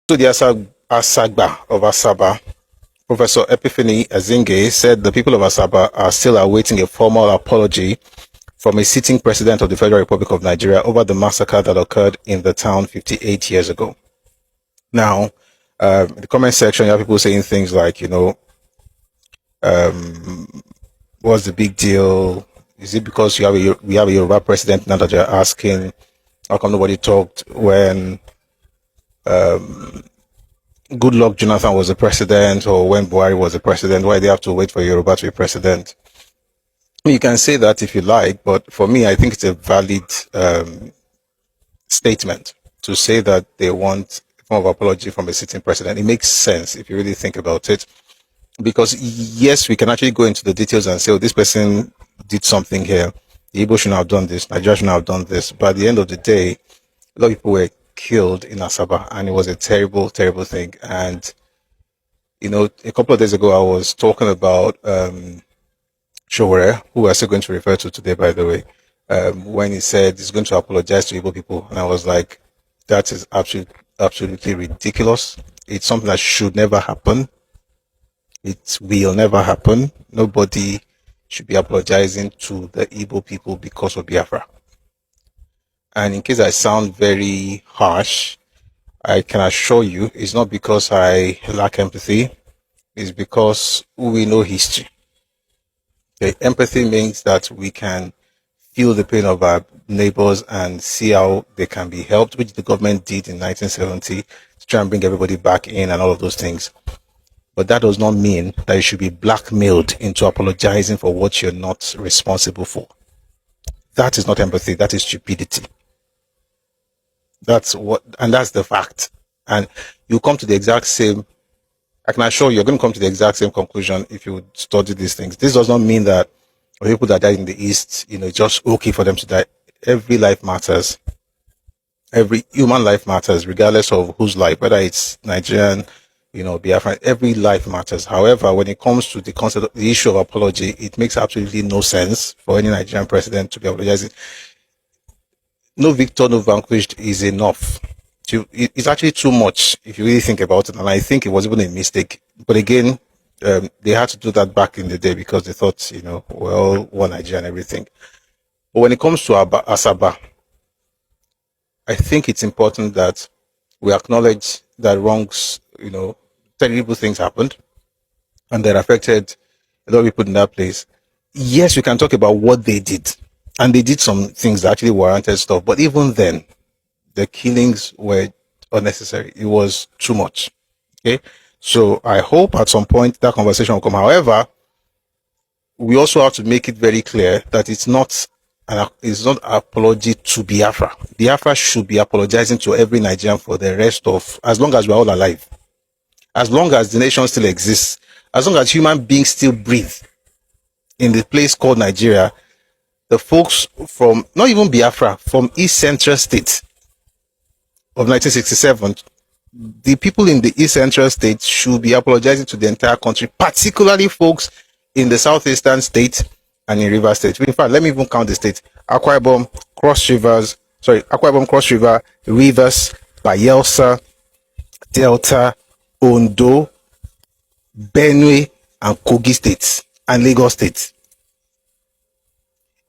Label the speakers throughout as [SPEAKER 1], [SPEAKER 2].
[SPEAKER 1] To the Asagba of Asaba, Professor Epiphany Azinge said the people of Asaba are still awaiting a formal apology from a sitting president of the Federal Republic of Nigeria over the massacre that occurred in the town 58 years ago. Now, in the comment section, you have people saying things like, what's the big deal? Is it because we have a Yoruba president now that you're asking? How come nobody talked when Goodluck Jonathan was the president, or when Buhari was the president? Why do they have to wait for Yoruba to be president? You can say that if you like, but for me, I think it's a valid statement to say that they want a form of apology from a sitting president. It makes sense if you really think about it. Because yes, we can actually go into the details and say, oh, this person did something here. The Igbo shouldn't have done this. Nigeria shouldn't have done this. But at the end of the day, a lot of people were killed in Asaba, and it was a terrible, terrible thing. And, a couple of days ago, I was talking about Sowore, who we're still going to refer to today, by the way, when he said he's going to apologize to Igbo people. And I was like, that is absolutely ridiculous. It's something that should never happen. It will never happen. Nobody should be apologizing to the Igbo people because of Biafra. And in case I sound very harsh, I can assure you it's not because I lack empathy. It's because we know history. Okay? Empathy means that we can feel the pain of our neighbors and see how they can be helped, which the government did in 1970 to try and bring everybody back in and all of those things. But that does not mean that you should be blackmailed into apologizing for what you're not responsible for. That is not empathy. That is stupidity. That's the fact. And you come to the exact same, I can assure you, you're going to come to the exact same conclusion if you study these things. This does not mean that people that died in the East, it's just okay for them to die. Every life matters. Every human life matters, regardless of whose life, whether it's Nigerian, Biafran, every life matters. However, when it comes to the concept of the issue of apology, it makes absolutely no sense for any Nigerian president to be apologizing. No victor, no vanquished is enough. It's actually too much if you really think about it. And I think it was even a mistake. But again, they had to do that back in the day because they thought, one Nigeria and everything. But when it comes to Asaba, I think it's important that we acknowledge that wrongs, terrible things happened and that affected a lot of people in that place. Yes, we can talk about what they did. And they did some things that actually warranted stuff. But even then, the killings were unnecessary. It was too much. Okay. So I hope at some point that conversation will come. However, we also have to make it very clear that it's not an apology to Biafra. Biafra should be apologizing to every Nigerian for the rest of, as long as we're all alive, as long as the nation still exists, as long as human beings still breathe in the place called Nigeria. The folks from, not even Biafra, from East Central State of 1967, the people in the East Central State should be apologizing to the entire country, particularly folks in the Southeastern State and in River State. In fact, let me even count the states: Akwa Ibom, Cross River, Rivers, Bayelsa, Delta, Ondo, Benue, and Kogi states, and Lagos State.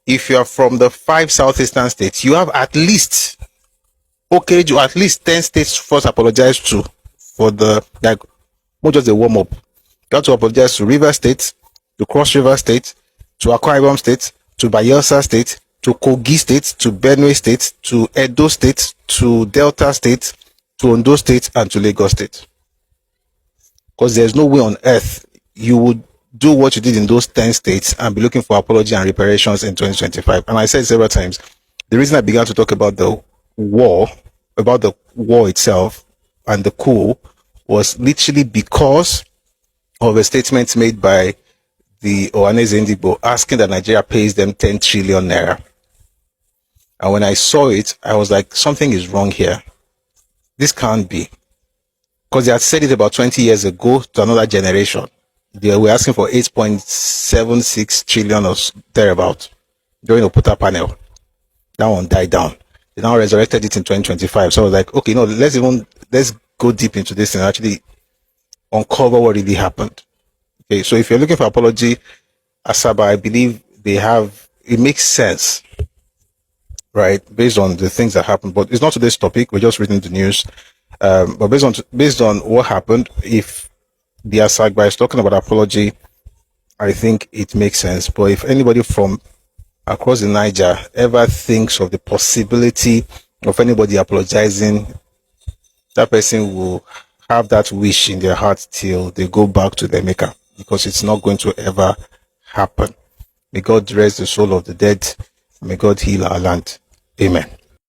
[SPEAKER 1] If you are from the 5 southeastern states, you have at least 10 states first apologize to for the, like, not just a warm up. You have to apologize to River State, to Cross River State, to Akwa Ibom State, to Bayelsa State, to Kogi State, to Benue State, to Edo State, to Delta State, to Ondo State, and to Lagos State. Because there's no way on earth you would do what you did in those 10 states and be looking for apology and reparations in 2025. And I said several times, the reason I began to talk about the war itself and the coup was literally because of a statement made by the Ohaneze Ndigbo asking that Nigeria pays them 10 trillion naira. And when I saw it, I was like, something is wrong here. This can't be. Because they had said it about 20 years ago to another generation. They were asking for 8.76 trillion or thereabout during the Oputa panel. That one died down. They now resurrected it in 2025. So I was like, okay, let's go deep into this and actually uncover what really happened. Okay, so if you're looking for apology, Asaba, I believe it makes sense, right, based on the things that happened. But it's not today's topic. We're just reading the news. But based on what happened, if the Asagba is talking about apology, I think it makes sense. But if anybody from across the Niger ever thinks of the possibility of anybody apologizing, that person will have that wish in their heart till they go back to their maker, because it's not going to ever happen. May God rest the soul of the dead. May God heal our land. Amen.